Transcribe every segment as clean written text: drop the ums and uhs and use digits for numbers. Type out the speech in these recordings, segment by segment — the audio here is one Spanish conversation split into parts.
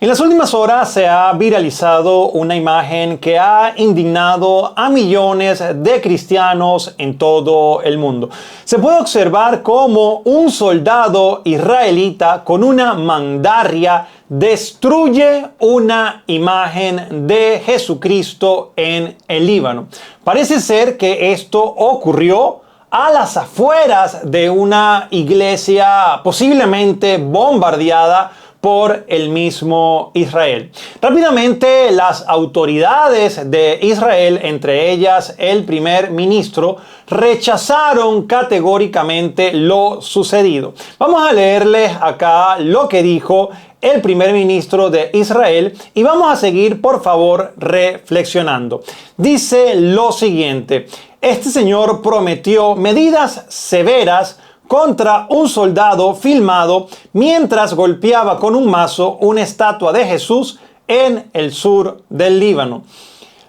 En las últimas horas se ha viralizado una imagen que ha indignado a millones de cristianos en todo el mundo. Se puede observar cómo un soldado israelita con una mandarria destruye una imagen de Jesucristo en el Líbano. Parece ser que esto ocurrió a las afueras de una iglesia posiblemente bombardeada por el mismo Israel. Rápidamente, las autoridades de Israel, entre ellas el primer ministro, rechazaron categóricamente lo sucedido. Vamos a leerles acá lo que dijo el primer ministro de Israel y vamos a seguir, por favor, reflexionando. Dice lo siguiente: este señor prometió medidas severas contra un soldado filmado mientras golpeaba con un mazo una estatua de Jesús en el sur del Líbano.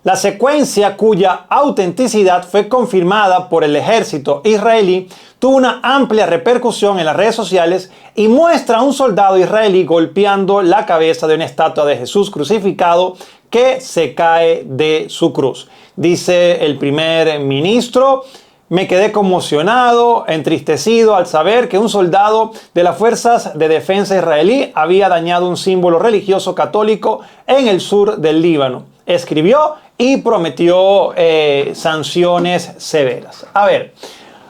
La secuencia, cuya autenticidad fue confirmada por el ejército israelí, tuvo una amplia repercusión en las redes sociales y muestra a un soldado israelí golpeando la cabeza de una estatua de Jesús crucificado que se cae de su cruz. Dice el primer ministro: me quedé conmocionado, entristecido al saber que un soldado de las fuerzas de defensa israelí había dañado un símbolo religioso católico en el sur del Líbano. Escribió y prometió sanciones severas. A ver,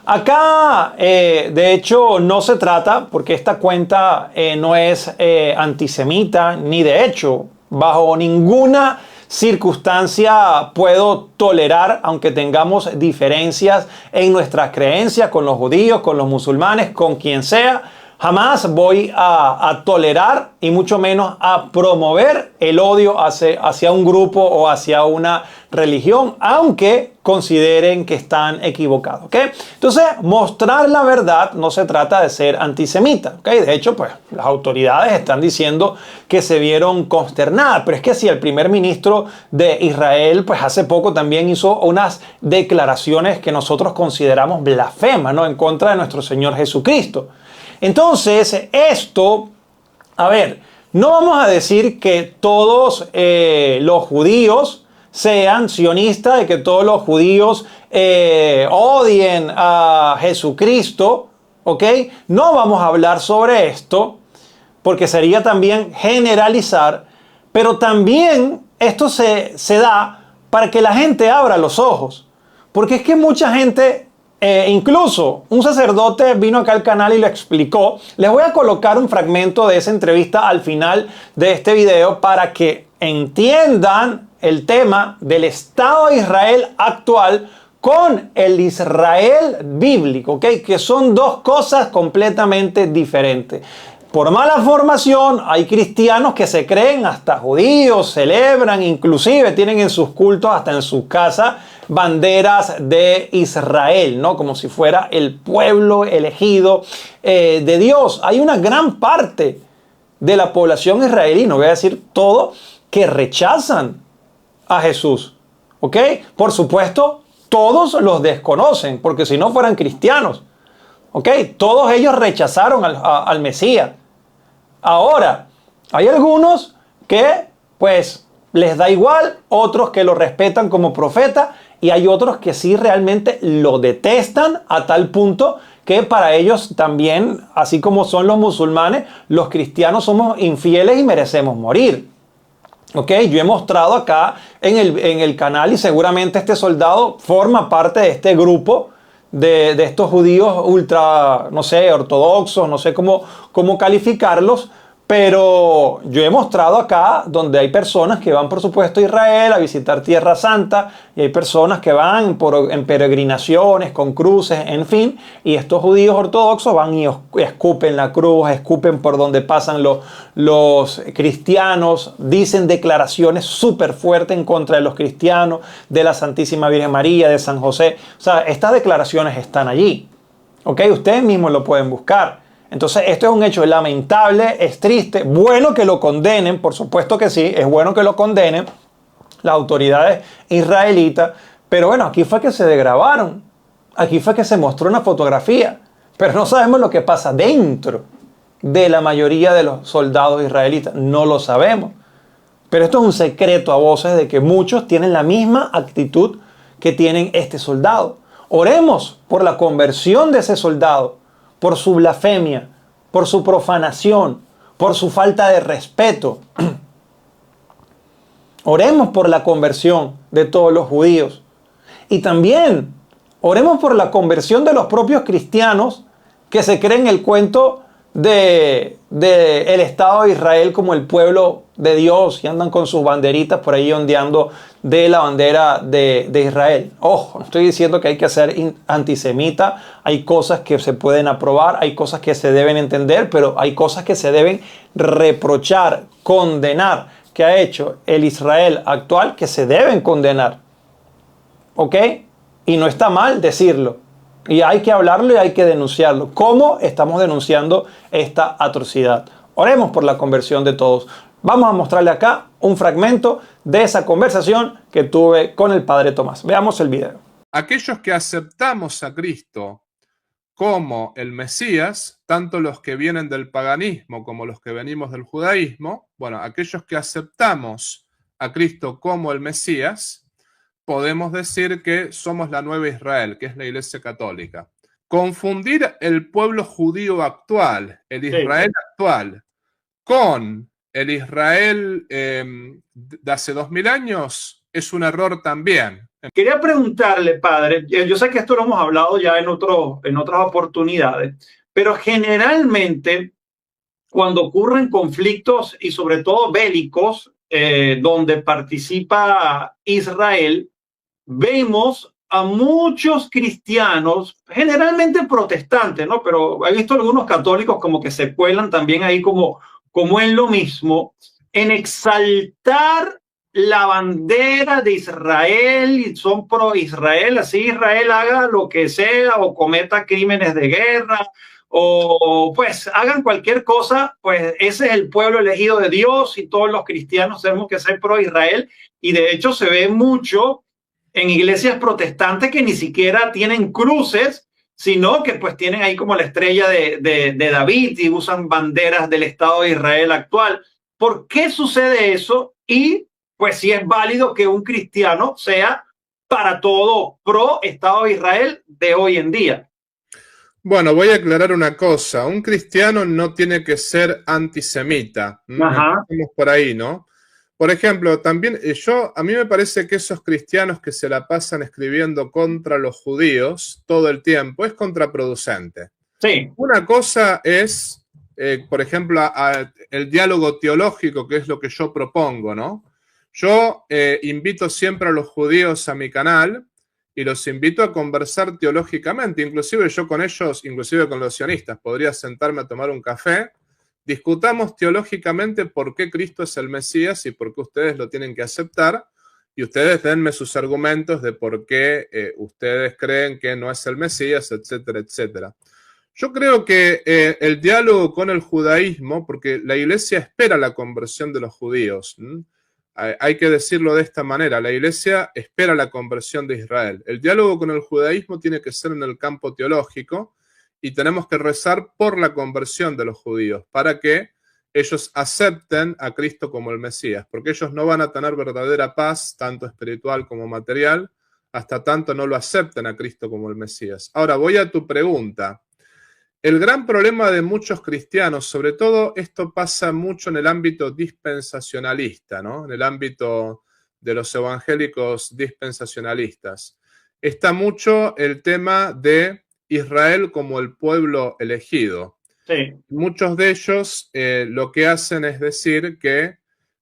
acá de hecho no se trata, porque esta cuenta no es antisemita, ni de hecho bajo ninguna circunstancia puedo tolerar, aunque tengamos diferencias en nuestras creencias con los judíos, con los musulmanes, con quien sea. Jamás voy a tolerar y mucho menos a promover el odio hacia un grupo o hacia una religión, aunque consideren que están equivocados, ¿ok? Entonces, mostrar la verdad no se trata de ser antisemita, ¿ok? De hecho, pues, las autoridades están diciendo que se vieron consternadas, pero es que si el primer ministro de Israel, pues, hace poco también hizo unas declaraciones que nosotros consideramos blasfemas, ¿no? En contra de nuestro Señor Jesucristo. Entonces, esto, a ver, no vamos a decir que todos los judíos sean sionistas, de que todos los judíos odien a Jesucristo, ¿ok? No vamos a hablar sobre esto, porque sería también generalizar, pero también esto se da para que la gente abra los ojos, porque es que mucha gente... incluso un sacerdote vino acá al canal y lo explicó. Les voy a colocar un fragmento de esa entrevista al final de este video para que entiendan el tema del Estado de Israel actual con el Israel bíblico, ¿ok? Que son dos cosas completamente diferentes. Por mala formación, hay cristianos que se creen hasta judíos, celebran, inclusive tienen en sus cultos, hasta en sus casas, banderas de Israel, ¿no? Como si fuera el pueblo elegido de Dios. Hay una gran parte de la población israelí, no voy a decir todo, que rechazan a Jesús, ¿ok? Por supuesto, todos los desconocen, porque si no fueran cristianos, ¿ok? Todos ellos rechazaron al Mesías. Ahora, hay algunos que, pues, les da igual, otros que lo respetan como profeta, y hay otros que sí realmente lo detestan a tal punto que para ellos también, así como son los musulmanes, los cristianos somos infieles y merecemos morir. ¿Ok? Yo he mostrado acá en el canal, y seguramente este soldado forma parte de este grupo de estos judíos ultra, no sé, ortodoxos, no sé cómo calificarlos. Pero yo he mostrado acá donde hay personas que van, por supuesto, a Israel a visitar Tierra Santa, y hay personas que van en peregrinaciones, con cruces, en fin, y estos judíos ortodoxos van y escupen la cruz, escupen por donde pasan los cristianos, dicen declaraciones súper fuertes en contra de los cristianos, de la Santísima Virgen María, de San José. O sea, estas declaraciones están allí, ¿ok? Ustedes mismos lo pueden buscar. Entonces, esto es un hecho lamentable, es triste, bueno que lo condenen, por supuesto que sí, es bueno que lo condenen las autoridades israelitas, pero bueno, aquí fue que se desgrabaron, aquí fue que se mostró una fotografía, pero no sabemos lo que pasa dentro, de la mayoría de los soldados israelitas? No lo sabemos. Pero esto es un secreto a voces de que muchos tienen la misma actitud que tienen este soldado. Oremos por la conversión de ese soldado, por su blasfemia, por su profanación, por su falta de respeto. Oremos por la conversión de todos los judíos. Y también oremos por la conversión de los propios cristianos que se creen el cuento de el Estado de Israel como el pueblo de Dios y andan con sus banderitas por ahí ondeando de la bandera de Israel. Ojo, no estoy diciendo que hay que ser antisemita, hay cosas que se pueden aprobar, hay cosas que se deben entender, pero hay cosas que se deben reprochar, condenar, que ha hecho el Israel actual, que se deben condenar. ¿Ok? Y no está mal decirlo. Y hay que hablarlo y hay que denunciarlo. ¿Cómo estamos denunciando esta atrocidad? Oremos por la conversión de todos. Vamos a mostrarle acá un fragmento de esa conversación que tuve con el padre Tomás. Veamos el video. Aquellos que aceptamos a Cristo como el Mesías, tanto los que vienen del paganismo como los que venimos del judaísmo, bueno, aquellos que aceptamos a Cristo como el Mesías, podemos decir que somos la nueva Israel, que es la Iglesia Católica. Confundir el pueblo judío actual, el Israel actual, con el Israel de hace 2000 años es un error también. Quería preguntarle, padre, yo sé que esto lo hemos hablado ya en otras oportunidades, pero generalmente cuando ocurren conflictos y sobre todo bélicos, donde participa Israel, vemos a muchos cristianos, generalmente protestantes, ¿no? Pero he visto algunos católicos como que se cuelan también ahí como en lo mismo, en exaltar la bandera de Israel y son pro Israel, así Israel haga lo que sea o cometa crímenes de guerra o pues hagan cualquier cosa, pues ese es el pueblo elegido de Dios y todos los cristianos tenemos que ser pro Israel, y de hecho se ve mucho en iglesias protestantes que ni siquiera tienen cruces, sino que pues tienen ahí como la estrella de David y usan banderas del Estado de Israel actual. ¿Por qué sucede eso? Y pues si es válido que un cristiano sea para todo pro Estado de Israel de hoy en día. Bueno, voy a aclarar una cosa. Un cristiano no tiene que ser antisemita. Estamos por ahí, ¿no? Por ejemplo, también a mí me parece que esos cristianos que se la pasan escribiendo contra los judíos todo el tiempo es contraproducente. Sí. Una cosa es, por ejemplo, el diálogo teológico, que es lo que yo propongo, ¿no? Yo invito siempre a los judíos a mi canal y los invito a conversar teológicamente. Inclusive yo con ellos, inclusive con los sionistas, podría sentarme a tomar un café. Discutamos teológicamente por qué Cristo es el Mesías y por qué ustedes lo tienen que aceptar, y ustedes denme sus argumentos de por qué ustedes creen que no es el Mesías, etcétera, etcétera. Yo creo que el diálogo con el judaísmo, porque la Iglesia espera la conversión de los judíos, hay que decirlo de esta manera, la Iglesia espera la conversión de Israel. El diálogo con el judaísmo tiene que ser en el campo teológico, y tenemos que rezar por la conversión de los judíos para que ellos acepten a Cristo como el Mesías, porque ellos no van a tener verdadera paz, tanto espiritual como material, hasta tanto no lo acepten a Cristo como el Mesías. Ahora, voy a tu pregunta. El gran problema de muchos cristianos, sobre todo esto pasa mucho en el ámbito dispensacionalista, ¿no? En el ámbito de los evangélicos dispensacionalistas, está mucho el tema de Israel como el pueblo elegido. Sí. Muchos de ellos lo que hacen es decir que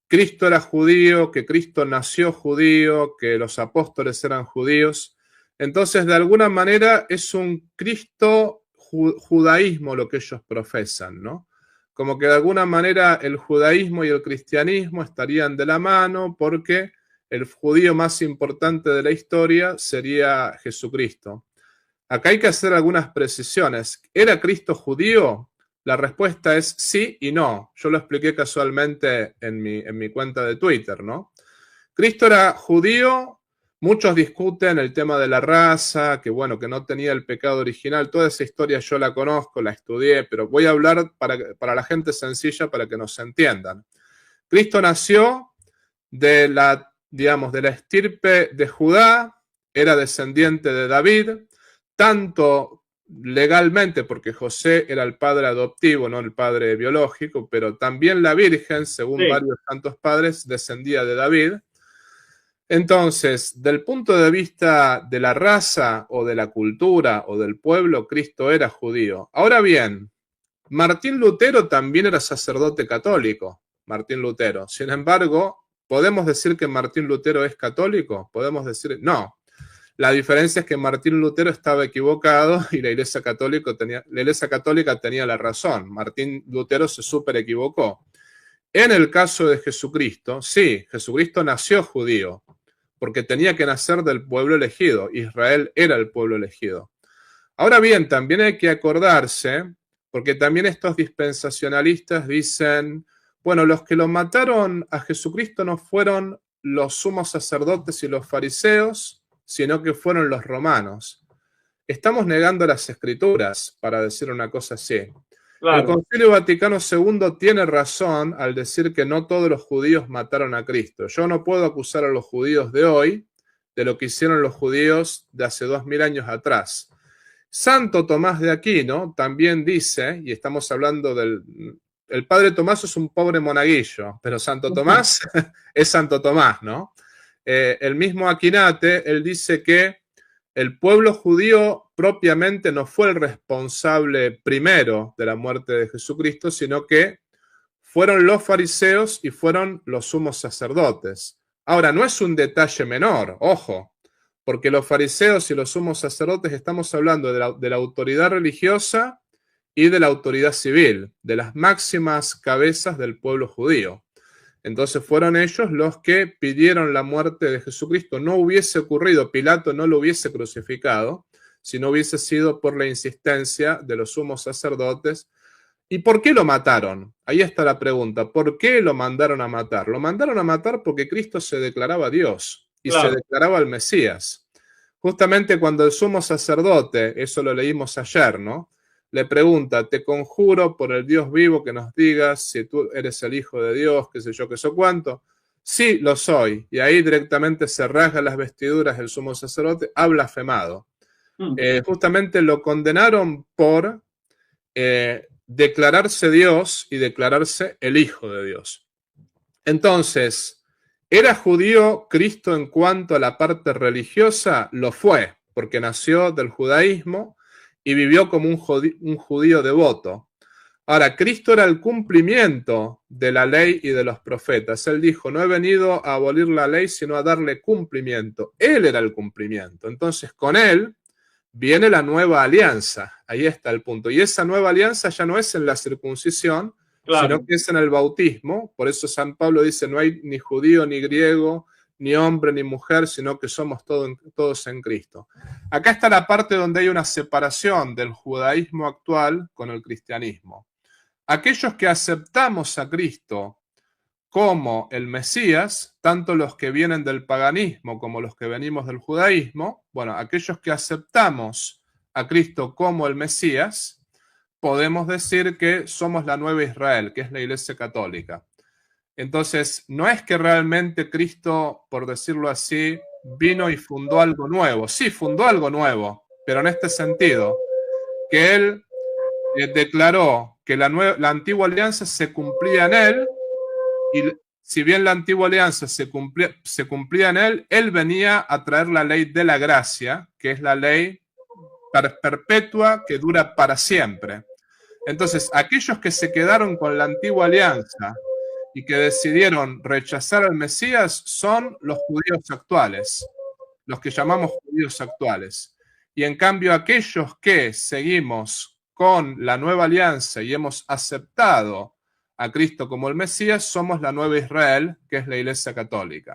Cristo era judío, que Cristo nació judío, que los apóstoles eran judíos. Entonces, de alguna manera, es un Cristo judaísmo lo que ellos profesan, ¿no? Como que de alguna manera el judaísmo y el cristianismo estarían de la mano porque el judío más importante de la historia sería Jesucristo. Acá hay que hacer algunas precisiones. ¿Era Cristo judío? La respuesta es sí y no. Yo lo expliqué casualmente en mi cuenta de Twitter, ¿no? Cristo era judío Muchos discuten el tema de la raza, que bueno, que no tenía el pecado original. Toda esa historia yo la conozco, la estudié, pero voy a hablar para la gente sencilla para que nos entiendan. Cristo nació de la, digamos, de la estirpe de Judá, era descendiente de David, tanto legalmente, porque José era el padre adoptivo, no el padre biológico, pero también la Virgen, según varios santos padres, descendía de David. Entonces, del punto de vista de la raza o de la cultura o del pueblo, Cristo era judío. Ahora bien, Martín Lutero también era sacerdote católico, Martín Lutero. Sin embargo, ¿podemos decir que Martín Lutero es católico? Podemos decir, no. La diferencia es que Martín Lutero estaba equivocado y la Iglesia Católica tenía la razón. Martín Lutero se súper equivocó. En el caso de Jesucristo, sí, Jesucristo nació judío, porque tenía que nacer del pueblo elegido. Israel era el pueblo elegido. Ahora bien, también hay que acordarse, porque también estos dispensacionalistas dicen, bueno, los que lo mataron a Jesucristo no fueron los sumos sacerdotes y los fariseos, sino que fueron los romanos. Estamos negando las escrituras, para decir una cosa así. Claro. El Concilio Vaticano II tiene razón al decir que no todos los judíos mataron a Cristo. Yo no puedo acusar a los judíos de hoy de lo que hicieron los judíos de hace 2000 años atrás. Santo Tomás de Aquino también dice, y estamos hablando el padre Tomás es un pobre monaguillo, pero Santo Tomás es Santo Tomás, ¿no? El mismo Aquinate, él dice que el pueblo judío propiamente no fue el responsable primero de la muerte de Jesucristo, sino que fueron los fariseos y fueron los sumos sacerdotes. Ahora, no es un detalle menor, ojo, porque los fariseos y los sumos sacerdotes estamos hablando de la autoridad religiosa y de la autoridad civil, de las máximas cabezas del pueblo judío. Entonces fueron ellos los que pidieron la muerte de Jesucristo. No hubiese ocurrido, Pilato no lo hubiese crucificado, si no hubiese sido por la insistencia de los sumos sacerdotes. ¿Y por qué lo mataron? Ahí está la pregunta. ¿Por qué lo mandaron a matar? Lo mandaron a matar porque Cristo se declaraba Dios y se declaraba el Mesías. Justamente cuando el sumo sacerdote, eso lo leímos ayer, ¿no? Le pregunta, te conjuro por el Dios vivo que nos digas si tú eres el Hijo de Dios, qué sé yo, qué sé cuánto. Sí, lo soy. Y ahí directamente se rasga las vestiduras el sumo sacerdote, ha blasfemado. Justamente lo condenaron por declararse Dios y declararse el Hijo de Dios. Entonces, ¿era judío Cristo en cuanto a la parte religiosa? Lo fue, porque nació del judaísmo y vivió como un judío devoto. Ahora, Cristo era el cumplimiento de la ley y de los profetas. Él dijo, no he venido a abolir la ley, sino a darle cumplimiento. Él era el cumplimiento. Entonces, con él viene la nueva alianza. Ahí está el punto. Y esa nueva alianza ya no es en la circuncisión, sino que es en el bautismo. Por eso San Pablo dice, no hay ni judío ni griego, ni hombre ni mujer, sino que somos todos en Cristo. Acá está la parte donde hay una separación del judaísmo actual con el cristianismo. Aquellos que aceptamos a Cristo como el Mesías, tanto los que vienen del paganismo como los que venimos del judaísmo, bueno, aquellos que aceptamos a Cristo como el Mesías, podemos decir que somos la nueva Israel, que es la Iglesia Católica. Entonces, no es que realmente Cristo, por decirlo así, vino y fundó algo nuevo. Sí, fundó algo nuevo, pero en este sentido, que Él declaró que la antigua alianza se cumplía en Él, y si bien la antigua alianza se cumplía en Él, Él venía a traer la ley de la gracia, que es la ley perpetua que dura para siempre. Entonces, aquellos que se quedaron con la antigua alianza y que decidieron rechazar al Mesías son los judíos actuales, los que llamamos judíos actuales. Y en cambio, aquellos que seguimos con la nueva alianza y hemos aceptado a Cristo como el Mesías, somos la nueva Israel, que es la Iglesia Católica, ¿no?